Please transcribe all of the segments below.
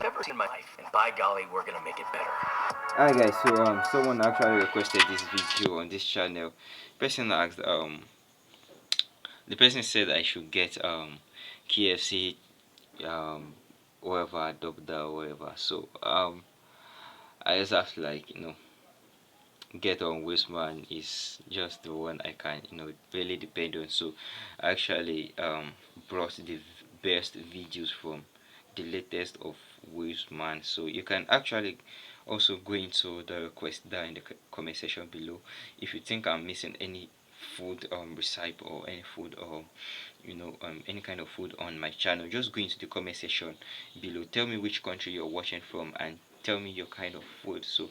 I've ever seen in my life, and by golly, we're gonna make it better. Hi guys, so someone actually requested this video on this channel. Person asked the person said I should get KFC whatever double or whatever. So I just have to get on Weissman is just the one I can really depend on. So I actually brought the best videos from the latest of Weissman. So you can actually also go into the request down in the comment section below if you think I'm missing any food recipe or any food or any kind of food on my channel. Just go into the comment section below, tell me which country you're watching from and tell me your kind of food. So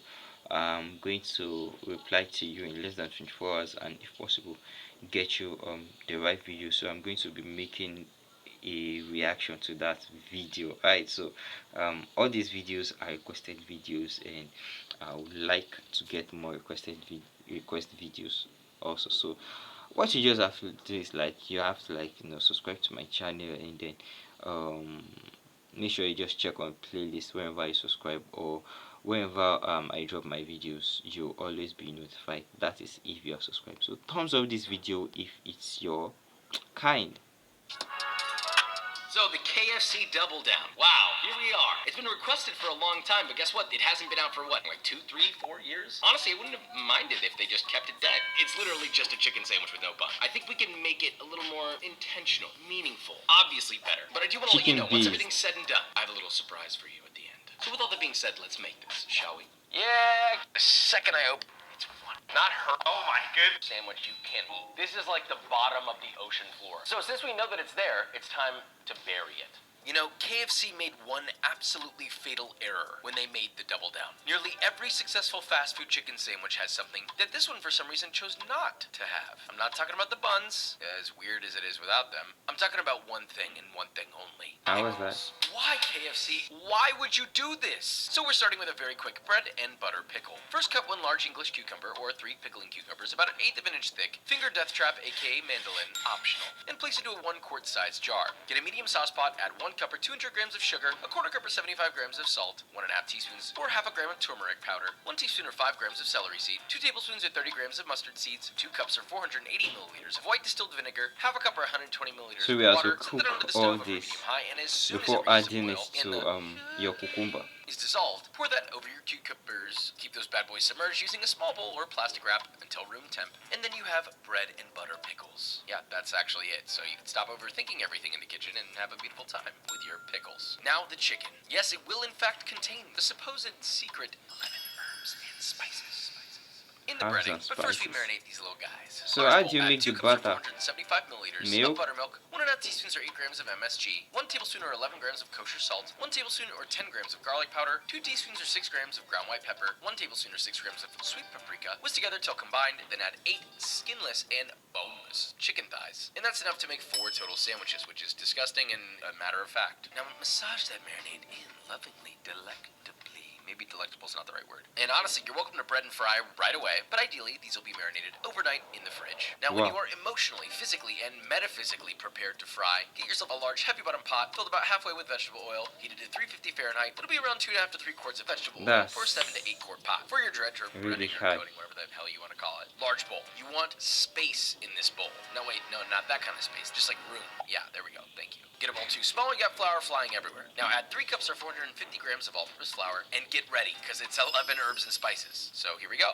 I'm going to reply to you in less than 24 hours and if possible get you the right video. So I'm going to be making a reaction to that video. Right, so all these videos are requested videos and I would like to get more request videos also. So what you just have to do is you have to subscribe to my channel and then um make sure you just check on playlist whenever you subscribe, or whenever I drop my videos you'll always be notified. That is if you are subscribed. So thumbs up this video if it's your kind. So the KFC Double Down. Wow, here we are. It's been requested for a long time, but guess what? It hasn't been out for what, like 2, 3, 4 years? Honestly, I wouldn't have minded if they just kept it dead. It's literally just a chicken sandwich with no bun. I think we can make it a little more intentional, meaningful, obviously better. But I do want to let you Chicken know, once beast. everything's said and done, I have a little surprise for you at the end. So with all that being said, let's make this, shall we? Yeah, the second I open, it's one. Not her. Oh my good sandwich you can't eat. This is like the bottom of the ocean floor. So since we know that it's there, it's time to bury it. You know, KFC made one absolutely fatal error when they made the Double Down. Nearly every successful fast food chicken sandwich has something that this one for some reason chose not to have. I'm not talking about the buns, as weird as it is without them. I'm talking about one thing and one thing only. How was that? Why, KFC? Why would you do this? So we're starting with a very quick bread and butter pickle. First, cut one large English cucumber or 3 pickling cucumbers about 1/8 of an inch thick, finger death trap aka mandolin, optional, and place into a 1-quart size jar. Get a medium sauce pot, add 1 cup or 200 grams of sugar, a 1/4 cup or 75 grams of salt, 1.5 teaspoons or 1/2 gram of turmeric powder, 1 teaspoon or 5 grams of celery seed, 2 tablespoons or 30 grams of mustard seeds, 2 cups or 480 milliliters of white distilled vinegar, 1/2 cup or 120 milliliters So of we have water. to Set that cook onto the all stove over this medium high, and as soon before as it adding it reaches a to boil and your cucumber. is dissolved, pour that over your cucumbers. Keep those bad boys submerged using a small bowl or plastic wrap until room temp. And then you have bread and butter pickles. Yeah, that's actually it. So you can stop overthinking everything in the kitchen and have a beautiful time with your pickles. Now the chicken. Yes, it will in fact contain the supposed secret lemon herbs and spices. In the Herbs breading, and but first we spices. marinate these little guys. So Large how bowl, do you add make 2 the cups or butter? 475 milliliters Milk? of buttermilk, 1.5 teaspoons or 8 grams of MSG, 1 tablespoon or 11 grams of kosher salt, 1 tablespoon or 10 grams of garlic powder, 2 teaspoons or 6 grams of ground white pepper, 1 tablespoon or 6 grams of sweet paprika. Whisk together till combined, then add 8 skinless and boneless chicken thighs. And that's enough to make 4 total sandwiches, which is disgusting and a matter of fact. Now massage that marinade in lovingly, delectably. Maybe delectable is not the right word. And honestly, you're welcome to bread and fry right away, but ideally, these will be marinated overnight in the fridge. Now, when Wow. you are emotionally, physically, and metaphysically prepared to fry, get yourself a large, heavy bottom pot filled about halfway with vegetable oil, heated at 350 Fahrenheit. It'll be around 2.5 to 3 quarts of vegetable oil That's for a 7 to 8 quart pot. For your dredge or really breading or high. coating, whatever the hell you want to call it. Large bowl. You want space in this bowl. No, wait, no, not that kind of space. Just like room. Yeah, there we go. Thank you. Get a bowl too small, you got flour flying everywhere. Now add 3 cups or 450 grams of all-purpose flour and get ready, because it's 11 herbs and spices. So here we go.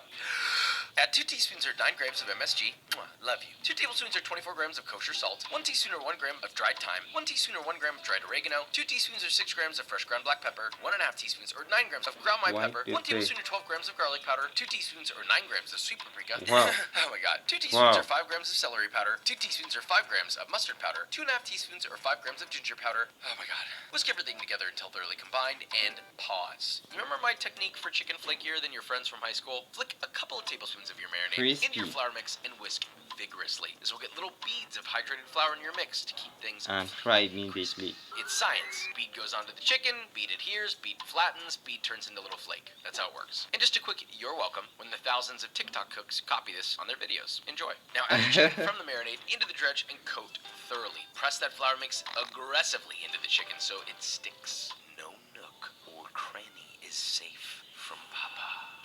Add 2 teaspoons or 9 grams of MSG. Mwah, love you. 2 tablespoons or 24 grams of kosher salt. 1 teaspoon or 1 gram of dried thyme. 1 teaspoon or 1 gram of dried oregano. 2 teaspoons or 6 grams of fresh ground black pepper. 1.5 teaspoons or 9 grams of ground white White pepper. pepper. 1 tablespoon or 12 grams of garlic powder. 2 teaspoons or 9 grams of sweet paprika. Wow. Oh my god. 2 teaspoons Wow. or 5 grams of celery powder. 2 teaspoons or 5 grams of mustard powder. 2.5 teaspoons or 5 grams of ginger powder. Oh my god. Whisk everything together until thoroughly combined and pause. Remember my technique for chicken flakier than your friends from high school? Flick a couple of tablespoons of your marinade into your Crispy. flour mix and whisk vigorously. This will get little beads of hydrated flour in your mix to keep things And fry immediately. It's science. Bead goes onto the chicken, bead adheres, bead flattens, bead turns into a little flake. That's how it works. And just a quick you're welcome when the thousands of TikTok cooks copy this on their videos. Enjoy. Now add the chicken from the marinade into the dredge and coat thoroughly. Press that flour mix aggressively into the chicken so it sticks. No nook.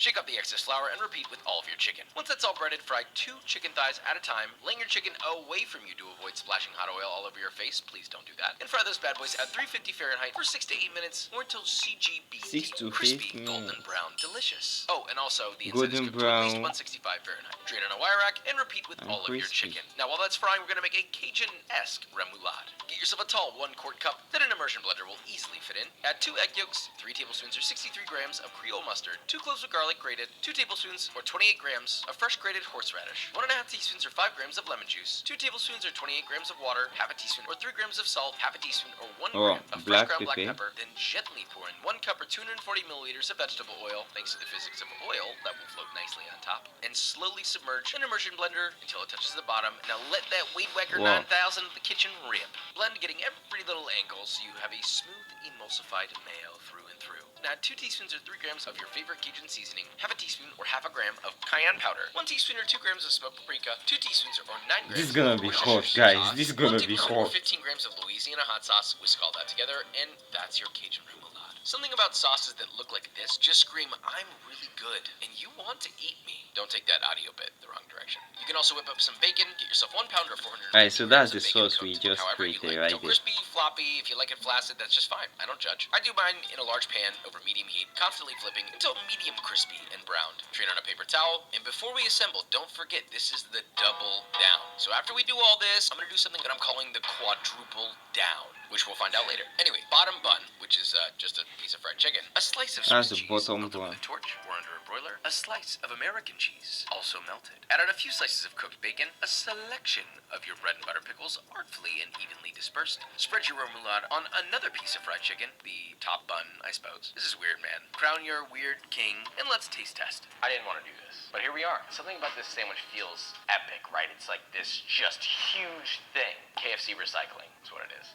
Shake up the excess flour and repeat with all of your chicken. Once that's all breaded, fry 2 chicken thighs at a time, laying your chicken away from you to avoid splashing hot oil all over your face. Please don't do that. And fry those bad boys at 350 Fahrenheit for 6 to 8 minutes or until CGB. 6 to 8 crispy, golden minutes. brown, delicious. Oh, and also the inside is Golden cooked to at least brown. 165 Fahrenheit. Drain on a wire rack and repeat with And all of your crispy. chicken. Now while that's frying, we're gonna make a Cajun-esque remoulade. Get yourself a tall 1-quart cup that an immersion blender will easily fit in. Add 2 egg yolks, 3 tablespoons or 63 grams of Creole mustard, 2 cloves of garlic grated, 2 tablespoons or 28 grams of fresh grated horseradish, 1.5 teaspoons or 5 grams of lemon juice, 2 tablespoons or 28 grams of water, half a teaspoon or 3 grams of salt, half a teaspoon or 1 Oh, gram of black fresh ground black pepper. pepper. Then gently pour in 1 cup or 240 milliliters of vegetable oil, thanks to the physics of oil that will float nicely on top, and slowly submerge an immersion blender until it touches the bottom. Now let that Weed Whacker Wow. 9000 of the kitchen rip. Blend, getting every little angle so you have a smooth, emulsified mayo through and through. Now add 2 teaspoons or 3 grams of your favorite Cajun seasoning, half a teaspoon or half a gram of cayenne powder, 1 teaspoon or 2 grams of smoked paprika, 2 teaspoons or 9 grams This is gonna of be Worcestershire hot, guys. sauce, This is gonna 1 be tablespoon or hot. 15 grams of Louisiana hot sauce. Whisk all that together, and that's your Cajun remoulade. Something about sauces that look like this just scream, I'm really good, and you want to eat me. Don't take that audio bit the wrong direction. You can also whip up some bacon, get yourself 1 pound or 400 Alright, so that's the grams of bacon sauce we cooked just however you created like. right So there. crispy, floppy, if you like it flaccid, that's just fine. I don't judge. I do mine in a large pan over medium heat, constantly flipping until medium crispy and browned. Drain on a paper towel, and before we assemble, don't forget this is the double down. So after we do all this, I'm gonna do something that I'm calling the quadruple down, which we'll find out later. Anyway, bottom bun, which is just a piece of fried chicken, a slice of That's Swiss the cheese bottom melted bun. with a torch or under a broiler, a slice of American cheese, also melted. Add on a few slices of cooked bacon, a selection of your bread and butter pickles, artfully and evenly dispersed. Spread your remoulade on another piece of fried chicken, the top bun, I suppose. This is weird, man. Crown your weird king, and let's taste test. I didn't want to do this, but here we are. Something about this sandwich feels epic, right? It's like this just huge thing. KFC recycling is what it is.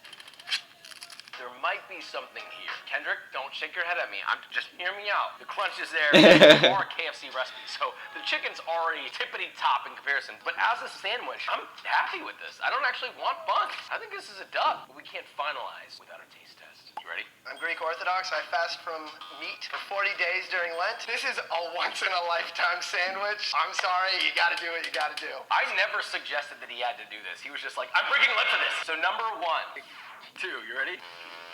There might be something here. Kendrick, don't shake your head at me. Just hear me out. The crunch is there. It's more KFC recipe. So the chicken's already tippity top in comparison. But as a sandwich, I'm happy with this. I don't actually want buns. I think this is a dub. But we can't finalize without a taste test. You ready? I'm Greek Orthodox. I fast from meat for 40 days during Lent. This is a once-in-a-lifetime sandwich. I'm sorry, you gotta do what you gotta do. I never suggested that he had to do this. He was just like, I'm breaking Lent for this. So number 1. 2, you ready?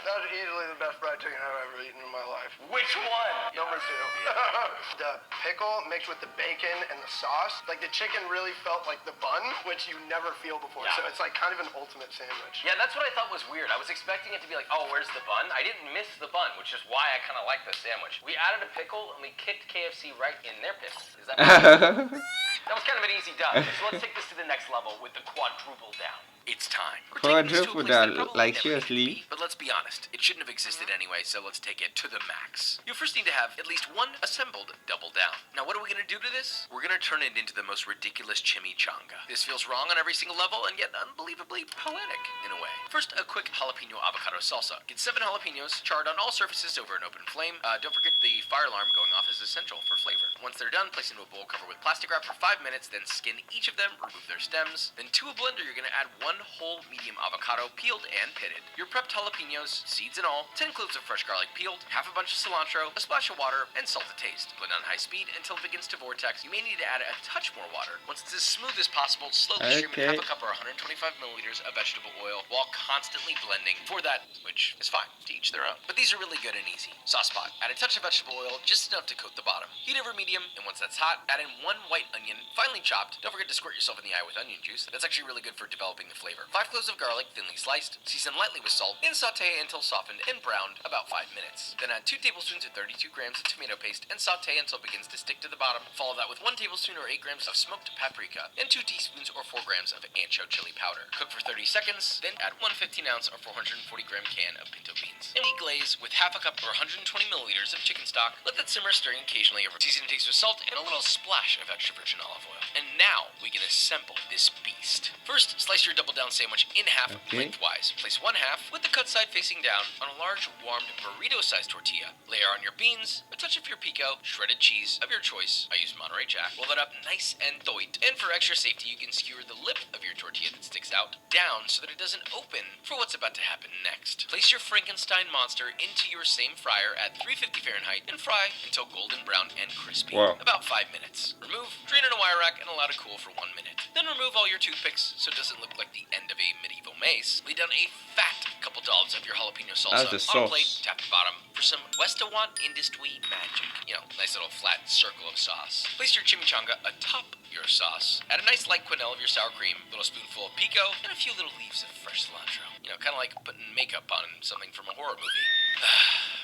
That was easily the best fried chicken I've ever eaten in my life. Which one? Number 2. The pickle mixed with the bacon and the sauce. Like the chicken really felt like the bun, which you never feel before. Yeah. So it's like kind of an ultimate sandwich. Yeah, that's what I thought was weird. I was expecting it to be like, oh, where's the bun? I didn't miss the bun, which is why I kind of like this sandwich. We added a pickle, and we kicked KFC right in their pickle. Is that That was kind of an easy dub. So let's take this to the next level with the quadruple down. It's time. We're taking this to a Quadruple place that down, probably like, never needed to seriously? be, but let's be honest, it shouldn't have existed anyway, so let's take it to the max. You first need to have at least one assembled double down. Now what are we going to do to this? We're going to turn it into the most ridiculous chimichanga. This feels wrong on every single level, and yet unbelievably poetic in a way. First, a quick jalapeno avocado salsa. Get 7 jalapenos, charred on all surfaces over an open flame. Don't forget the fire alarm going off is essential for flavor. Once they're done, place into a bowl, cover with plastic wrap for 5 minutes, then skin each of them, remove their stems. Then to a blender, you're going to add 1 whole medium avocado, peeled and pitted. Your prepped jalapenos, seeds and all, 10 cloves of fresh garlic peeled, half a bunch of cilantro, a splash of water, and salt to taste. Blend on high speed until it begins to vortex. You may need to add a touch more water. Once it's as smooth as possible, slowly stream in half a cup or 125 milliliters of vegetable oil while constantly blending for that, which is fine, to each their own. But these are really good and easy. Sauce pot. Add a touch of vegetable oil, just enough to coat the bottom. Heat over medium, and once that's hot, add in 1 white onion, finely chopped. Don't forget to squirt yourself in the eye with onion juice. That's actually really good for developing the flavor. 5 cloves of garlic, thinly sliced. Season lightly with salt, and saute until softened and browned, about 5 minutes. Then add 2 tablespoons or 32 grams of tomato paste and saute until it begins to stick to the bottom. Follow that with 1 tablespoon or 8 grams of smoked paprika and 2 teaspoons or 4 grams of ancho chili powder. Cook for 30 seconds, then add 1 15-ounce or 440 gram can of pinto beans. And deglaze with half a cup or 120 milliliters of chicken stock. Let that simmer, stirring occasionally over. Season and taste with salt and a little splash of extra virgin olive oil. And now we can assemble this beast. First, slice your double double down sandwich in half Okay. lengthwise. Place one half with the cut side facing down on a large warmed burrito-sized tortilla. Layer on your beans, a touch of your pico, shredded cheese of your choice. I use Monterey Jack. Roll that up nice and thoit. And for extra safety, you can skewer the lip of your tortilla that sticks out down so that it doesn't open for what's about to happen next. Place your Frankenstein monster into your same fryer at 350 Fahrenheit and fry until golden brown and crispy. Wow. About 5 minutes. Remove, drain in a wire rack, and allow to cool for 1 minute. Then remove all your toothpicks so it doesn't look like the end of a medieval mace. Lay down a fat couple dollops of your jalapeno salsa That's the on a sauce. plate. Tap the bottom for some Westawan Industry magic. You know, nice little flat circle of sauce. Place your chimichanga atop your sauce. Add a nice light quenelle of your sour cream, a little spoonful of pico, and a few little leaves of fresh cilantro. You know, kind of like putting makeup on something from a horror movie.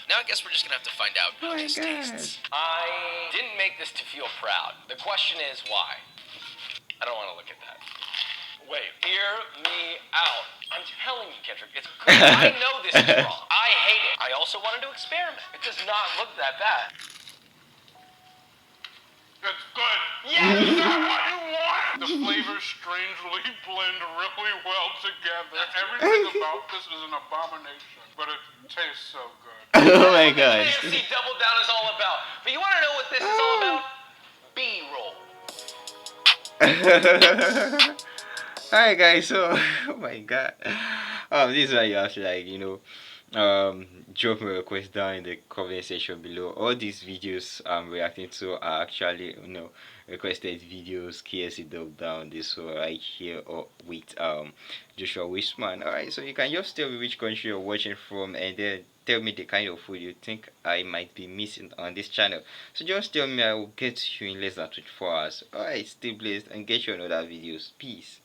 Now I guess we're just gonna have to find out how this tastes. I didn't make this to feel proud. The question is why? I don't want to look at that. Wait, hear me out. I'm telling you, Kendrick, it's good. I know this is wrong. I hate it. I also wanted to experiment. It does not look that bad. It's good. Yes! Is that what you want? The flavors strangely blend really well together. Everything about this is an abomination, but it tastes so good. Oh my god. KFC Double Down is all about. But you want to know what this is all about? B-roll. Alright guys, so oh my god. This is why you have to, like, drop me a request down in the comment section below. All these videos I'm reacting to are actually, requested videos. KFC Double Down, this one right here, or with Joshua Weissman. Alright, so you can just tell me which country you're watching from, and then tell me the kind of food you think I might be missing on this channel. So just tell me, I will get to you in less than 24 hours. Alright, stay blessed and get you another videos. Peace.